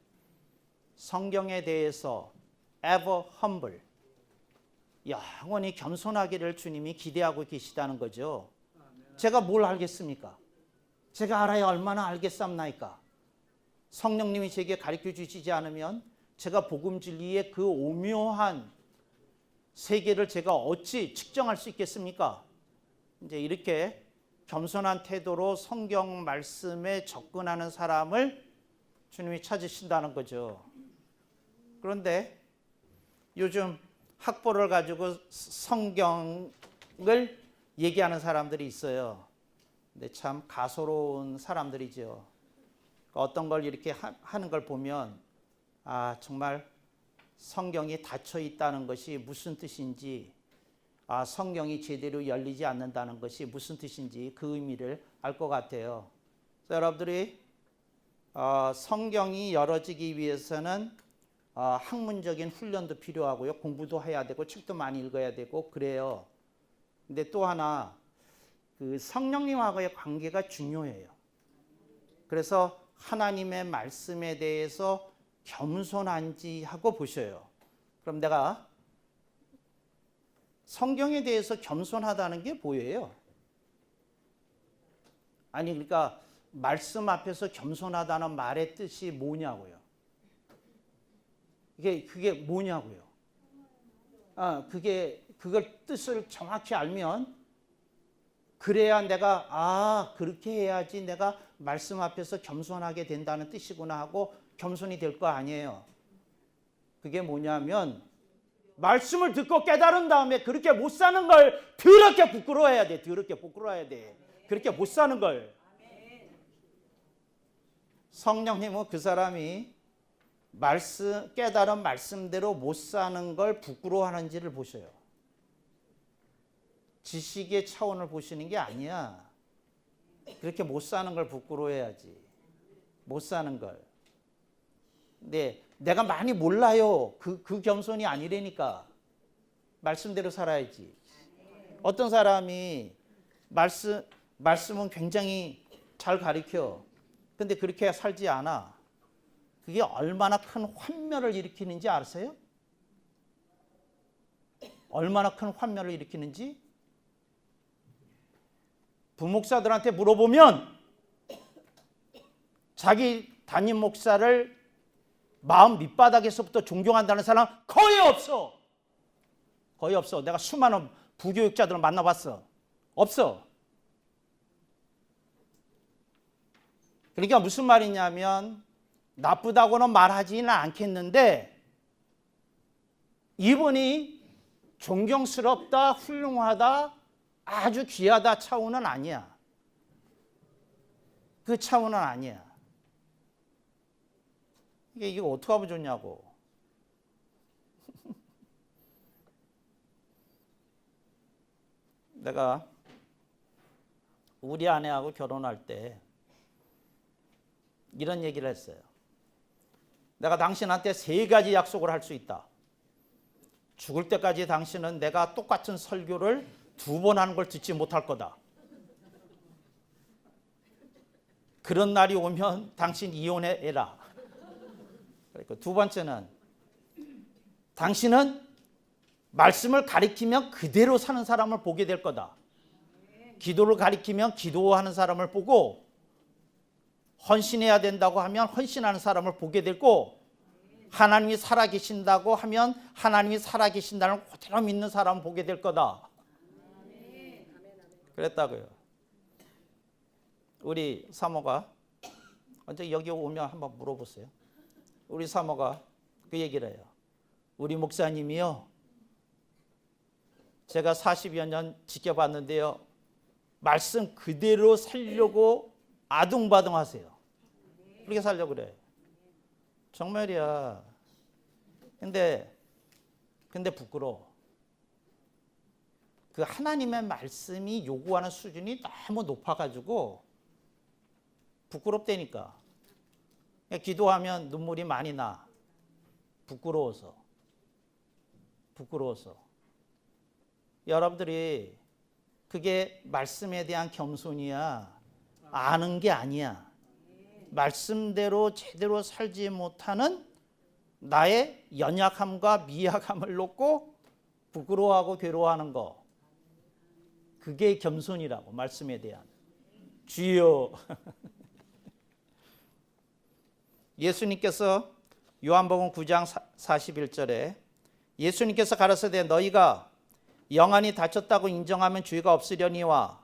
성경에 대해서 ever humble, 영원히 겸손하기를 주님이 기대하고 계시다는 거죠. 제가 뭘 알겠습니까? 제가 알아야 얼마나 알겠습니까? 성령님이 제게 가르쳐 주시지 않으면 제가 복음 진리의 그 오묘한 세계를 제가 어찌 측정할 수 있겠습니까? 이제 이렇게 겸손한 태도로 성경 말씀에 접근하는 사람을 주님이 찾으신다는 거죠. 그런데 요즘 학보를 가지고 성경을 얘기하는 사람들이 있어요. 근데 참 가소로운 사람들이죠. 어떤 걸 이렇게 하는 걸 보면 아, 정말 성경이 닫혀 있다는 것이 무슨 뜻인지, 아, 성경이 제대로 열리지 않는다는 것이 무슨 뜻인지 그 의미를 알 것 같아요. 여러분들이 성경이 열어지기 위해서는 학문적인 훈련도 필요하고요, 공부도 해야 되고 책도 많이 읽어야 되고 그래요. 근데 또 하나, 그 성령님하고의 관계가 중요해요. 그래서 하나님의 말씀에 대해서 겸손한지 하고 보셔요. 그럼 내가 성경에 대해서 겸손하다는 게 뭐예요? 아니, 그러니까 말씀 앞에서 겸손하다는 말의 뜻이 뭐냐고요? 그게 뭐냐고요? 그걸 뜻을 정확히 알면, 그래야 내가 그렇게 해야지 내가 말씀 앞에서 겸손하게 된다는 뜻이구나 하고 겸손이 될 거 아니에요. 그게 뭐냐면 말씀을 듣고 깨달은 다음에 그렇게 못 사는 걸 더럽게 부끄러워해야 돼. 더럽게 부끄러워해야 돼. 그렇게 못 사는 걸. 성령님은 그 사람이 깨달은 말씀대로 못 사는 걸 부끄러워하는지를 보셔요. 지식의 차원을 보시는 게 아니야. 그렇게 못 사는 걸 부끄러워해야지. 못 사는 걸. 근데 내가 많이 몰라요. 그 겸손이 아니라니까. 말씀대로 살아야지. 어떤 사람이 말씀은 굉장히 잘 가르쳐. 근데 그렇게 살지 않아. 그게 얼마나 큰 환멸을 일으키는지 아세요? 얼마나 큰 환멸을 일으키는지? 부목사들한테 물어보면 자기 담임 목사를 마음 밑바닥에서부터 존경한다는 사람 거의 없어. 거의 없어. 내가 수많은 부교육자들을 만나봤어. 없어. 그러니까 무슨 말이냐면 나쁘다고는 말하지는 않겠는데 이분이 존경스럽다, 훌륭하다, 아주 귀하다 차원은 아니야. 그 차원은 아니야. 이거 어떻게 하면 좋냐고. 내가 우리 아내하고 결혼할 때 이런 얘기를 했어요. 내가 당신한테 3가지 약속을 할 수 있다. 죽을 때까지 당신은 내가 똑같은 설교를 2번 하는 걸 듣지 못할 거다. 그런 날이 오면 당신 이혼해라. 그리고 2번째는 당신은 말씀을 가리키면 그대로 사는 사람을 보게 될 거다. 기도를 가리키면 기도하는 사람을 보고 헌신해야 된다고 하면 헌신하는 사람을 보게 되고 하나님이 살아계신다고 하면 하나님이 살아계신다는 걸 그대로 믿는 사람을 보게 될 거다. 그랬다고요. 우리 사모가 언제 여기 오면 한번 물어보세요. 우리 사모가 그 얘기를 해요. 우리 목사님이요, 제가 40여 년 지켜봤는데요, 말씀 그대로 살려고 아둥바둥 하세요. 그렇게 살려고 그래. 정말이야. 근데 부끄러워. 그 하나님의 말씀이 요구하는 수준이 너무 높아가지고 부끄럽다니까. 기도하면 눈물이 많이 나. 부끄러워서. 여러분들이 그게 말씀에 대한 겸손이야. 아는 게 아니야. 말씀대로 제대로 살지 못하는 나의 연약함과 미약함을 놓고 부끄러워하고 괴로워하는 거. 그게 겸손이라고, 말씀에 대한. 주여. 예수님께서 요한복음 9장 41절에 예수님께서 가라사대 너희가 영안이 닫혔다고 인정하면 죄가 없으려니와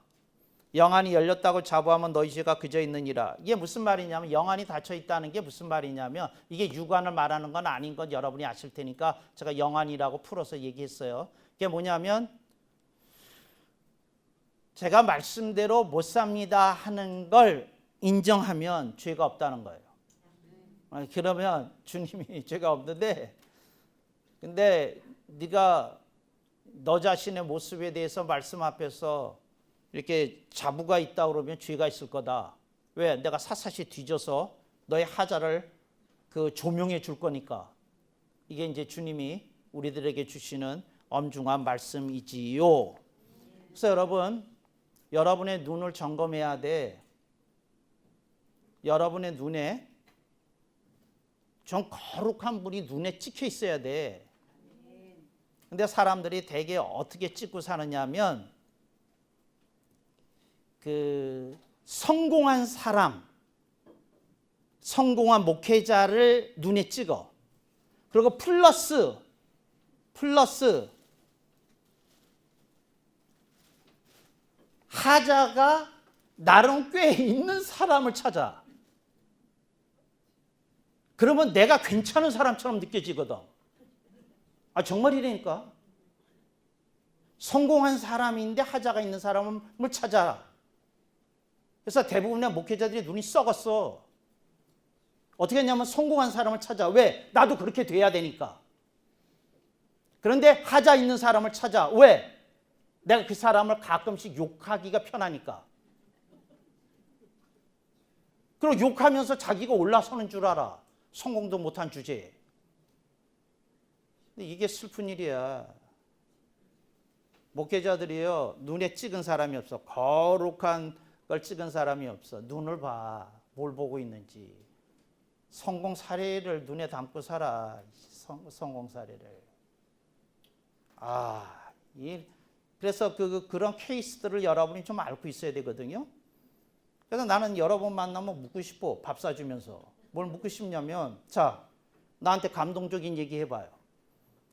영안이 열렸다고 자부하면 너희 죄가 그저 있느니라. 이게 무슨 말이냐면, 영안이 닫혀 있다는 게 무슨 말이냐면, 이게 육안을 말하는 건 아닌 건 여러분이 아실 테니까 제가 영안이라고 풀어서 얘기했어요. 이게 뭐냐면, 제가 말씀대로 못 삽니다 하는 걸 인정하면 죄가 없다는 거예요. 그러면 주님이 죄가 없는데, 근데 네가 너 자신의 모습에 대해서 말씀 앞에서 이렇게 자부가 있다 그러면 죄가 있을 거다. 왜? 내가 샅샅이 뒤져서 너의 하자를 그 조명해 줄 거니까. 이게 이제 주님이 우리들에게 주시는 엄중한 말씀이지요. 그래서 여러분, 여러분의 눈을 점검해야 돼. 여러분의 눈에 좀 거룩한 불이 눈에 찍혀 있어야 돼. 근데 사람들이 되게 어떻게 찍고 사느냐 하면, 그 성공한 사람, 성공한 목회자를 눈에 찍어. 그리고 플러스 하자가 나름 꽤 있는 사람을 찾아. 그러면 내가 괜찮은 사람처럼 느껴지거든. 아, 정말이라니까. 성공한 사람인데 하자가 있는 사람을 찾아. 그래서 대부분의 목회자들이 눈이 썩었어. 어떻게 했냐면 성공한 사람을 찾아. 왜? 나도 그렇게 돼야 되니까. 그런데 하자 있는 사람을 찾아. 왜? 내가 그 사람을 가끔씩 욕하기가 편하니까. 그리고 욕하면서 자기가 올라서는 줄 알아. 성공도 못한 주제에. 근데 이게 슬픈 일이야. 목회자들이요, 눈에 찍은 사람이 없어. 거룩한 걸 찍은 사람이 없어. 눈을 봐. 뭘 보고 있는지. 성공 사례를 눈에 담고 살아. 성공 사례를. 그래서 그런 케이스들을 여러분이 좀 알고 있어야 되거든요. 그래서 나는 여러분 만나면 묻고 싶어. 밥 사주면서. 뭘 묻고 싶냐면, 자, 나한테 감동적인 얘기 해봐요.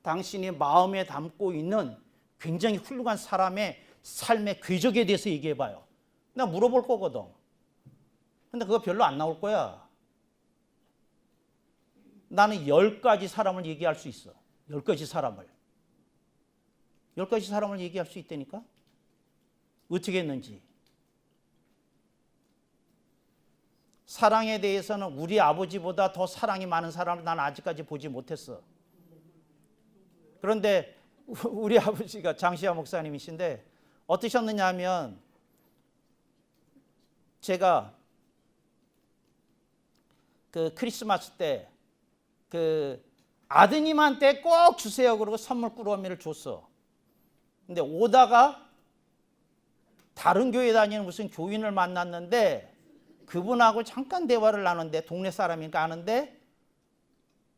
당신이 마음에 담고 있는 굉장히 훌륭한 사람의 삶의 궤적에 대해서 얘기해봐요. 내가 물어볼 거거든. 근데 그거 별로 안 나올 거야. 나는 10가지 사람을 얘기할 수 있어. 10가지 사람을. 10가지 사람을 얘기할 수 있다니까? 어떻게 했는지. 사랑에 대해서는 우리 아버지보다 더 사랑이 많은 사람을 난 아직까지 보지 못했어. 그런데 우리 아버지가 장시하 목사님이신데 어떠셨느냐 하면, 제가 그 크리스마스 때 그 아드님한테 꼭 주세요 그러고 선물 꾸러미를 줬어. 근데 오다가 다른 교회 다니는 무슨 교인을 만났는데 그분하고 잠깐 대화를 나누는데, 동네 사람이니까 아는데,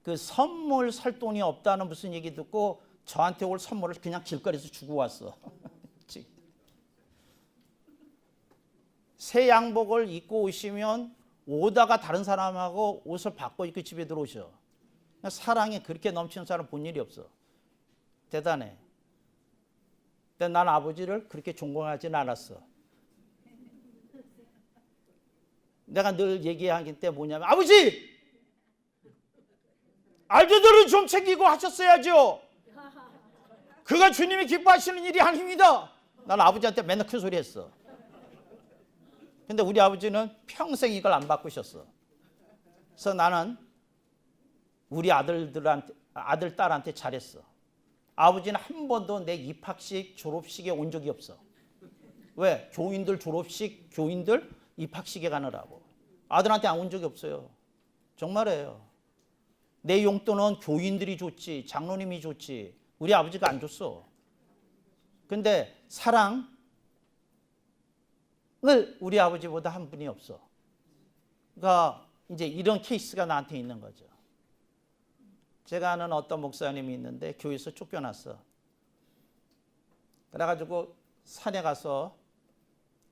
그 선물 살 돈이 없다는 무슨 얘기 듣고 저한테 올 선물을 그냥 길거리에서 주고 왔어. 새 양복을 입고 오시면 오다가 다른 사람하고 옷을 바꿔 입고 집에 들어오셔. 사랑이 그렇게 넘치는 사람 본 일이 없어. 대단해. 근데 난 아버지를 그렇게 존경하지는 않았어. 내가 늘 얘기하기 때 뭐냐면, 아버지! 알들들은 좀 챙기고 하셨어야죠. 그가 주님이 기뻐하시는 일이 아닙니다. 난 아버지한테 맨날 큰 소리 했어. 근데 우리 아버지는 평생 이걸 안 바꾸셨어. 그래서 나는 우리 아들, 딸한테 잘했어. 아버지는 한 번도 내 입학식, 졸업식에 온 적이 없어. 왜? 교인들 졸업식, 교인들 입학식에 가느라고. 아들한테 안 온 적이 없어요. 정말이에요. 내 용돈은 교인들이 줬지, 장로님이 줬지, 우리 아버지가 안 줬어. 근데 사랑을 우리 아버지보다 한 분이 없어. 그러니까 이제 이런 케이스가 나한테 있는 거죠. 제가 아는 어떤 목사님이 있는데 교회에서 쫓겨났어. 그래가지고 산에 가서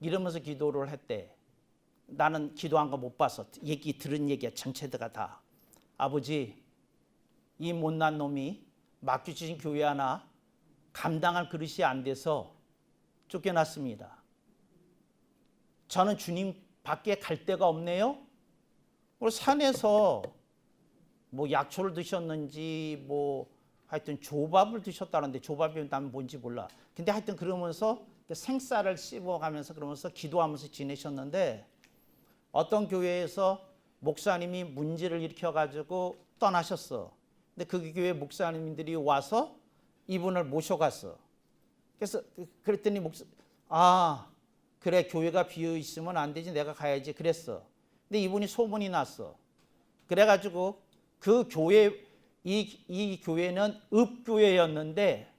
이러면서 기도를 했대. 나는 기도한 거 못 봐서 들은 얘기야. 전체가 다. 아버지, 이 못난 놈이 맡겨주신 교회 하나 감당할 그릇이 안 돼서 쫓겨났습니다. 저는 주님 밖에 갈 데가 없네요. 그리고 산에서 뭐 약초를 드셨는지 뭐 하여튼 조밥을 드셨다는데 조밥이 난 뭔지 몰라. 근데 하여튼 그러면서 생쌀을 씹어가면서 그러면서 기도하면서 지내셨는데 어떤 교회에서 목사님이 문제를 일으켜가지고 떠나셨어. 근데 그 교회 목사님들이 와서 이분을 모셔갔어. 그래서 그랬더니 그래 교회가 비어 있으면 안 되지 내가 가야지 그랬어. 근데 이분이 소문이 났어. 그래가지고 그 교회 이 교회는 읍교회였는데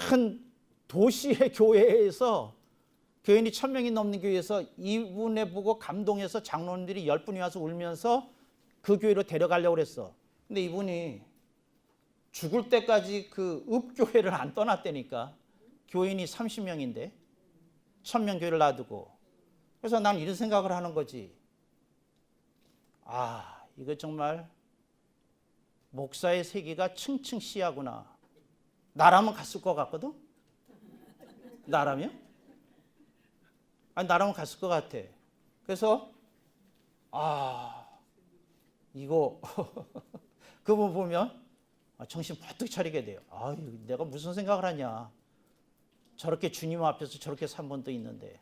큰 도시의 교회에서 교인이 1000명이 넘는 교회에서 이분에 보고 감동해서 장로님들이 10분이 와서 울면서 그 교회로 데려가려고 그랬어. 근데 이분이 죽을 때까지 그 읍교회를 안 떠났다니까. 교인이 30명인데 1000명 교회를 놔두고. 그래서 난 이런 생각을 하는 거지. 이거 정말 목사의 세계가 층층 씨하구나. 나라면 갔을 것 같거든? 나라면? 나라면 갔을 것 같아. 그래서 이거 그분 보면 정신 바짝 차리게 돼요. 내가 무슨 생각을 하냐. 저렇게 주님 앞에서 저렇게 산 분도 있는데.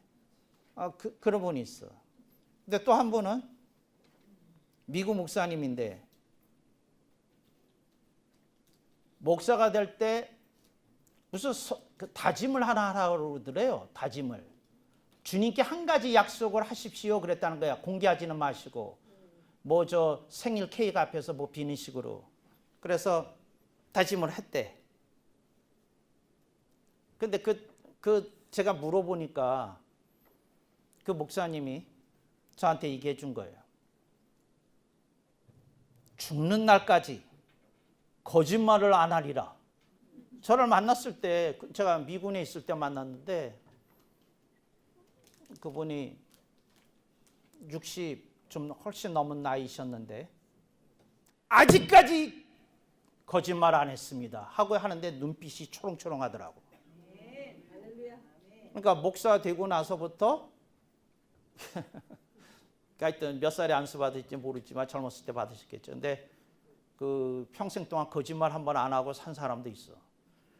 그런 분이 있어. 근데 또 한 분은 미국 목사님인데 목사가 될 때 무슨 다짐을 하나 하라고 그러더래요. 다짐을. 주님께 한 가지 약속을 하십시오 그랬다는 거야. 공개하지는 마시고 뭐 저 생일 케이크 앞에서 뭐 비는 식으로. 그래서 다짐을 했대. 근데 제가 물어보니까 그 목사님이 저한테 얘기해 준 거예요. 죽는 날까지 거짓말을 안 하리라. 저를 만났을 때 제가 미군에 있을 때 만났는데 그분이 60 좀 훨씬 넘은 나이셨는데 아직까지 거짓말 안 했습니다 하고 하는데 눈빛이 초롱초롱하더라고. 그러니까 목사 되고 나서부터 하여튼 몇 살에 안수 받을지 모르지만 젊었을 때 받으셨겠죠. 근데 그 평생 동안 거짓말 한 번 안 하고 산 사람도 있어.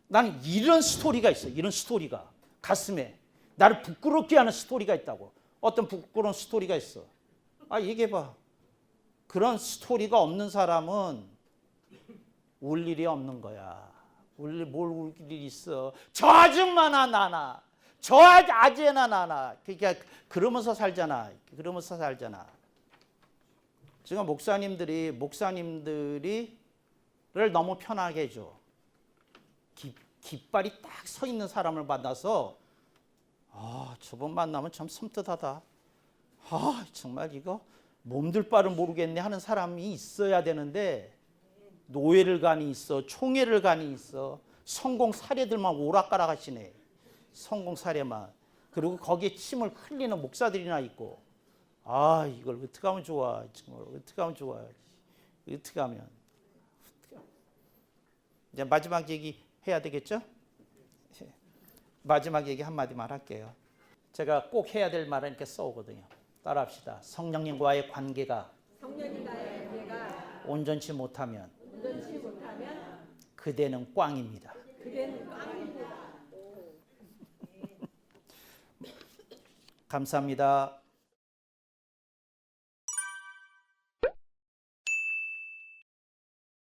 나는 이런 스토리가 있어. 이런 스토리가 가슴에 나를 부끄럽게 하는 스토리가 있다고. 어떤 부끄러운 스토리가 있어. 얘기해봐. 그런 스토리가 없는 사람은 울 일이 없는 거야. 뭘 울 일이 있어. 저 아줌마나 나나 저 아재나 나나. 그러니까 그러면서 살잖아. 지금 목사님들을 너무 편하게 해줘. 깃발이 딱 서 있는 사람을 만나서 저분 만나면 참 섬뜩하다. 정말 이거 몸둘 바를 모르겠네 하는 사람이 있어야 되는데 노예를 간이 있어. 총회를 간이 있어. 성공 사례들만 오락가락 하시네. 성공 사례만. 그리고 거기에 침을 흘리는 목사들이나 있고. 이걸 어떻게 하면 좋아. 정말 어떻게 하면 좋아. 어떻게 하면? 이제 마지막 얘기 해야 되겠죠? 마지막 얘기 한마디만 할게요. 제가 꼭 해야 될 말은 이렇게 써오거든요. 따라합시다. 성령님과의 관계가 온전치 못하면 그대는 꽝입니다. 감사합니다.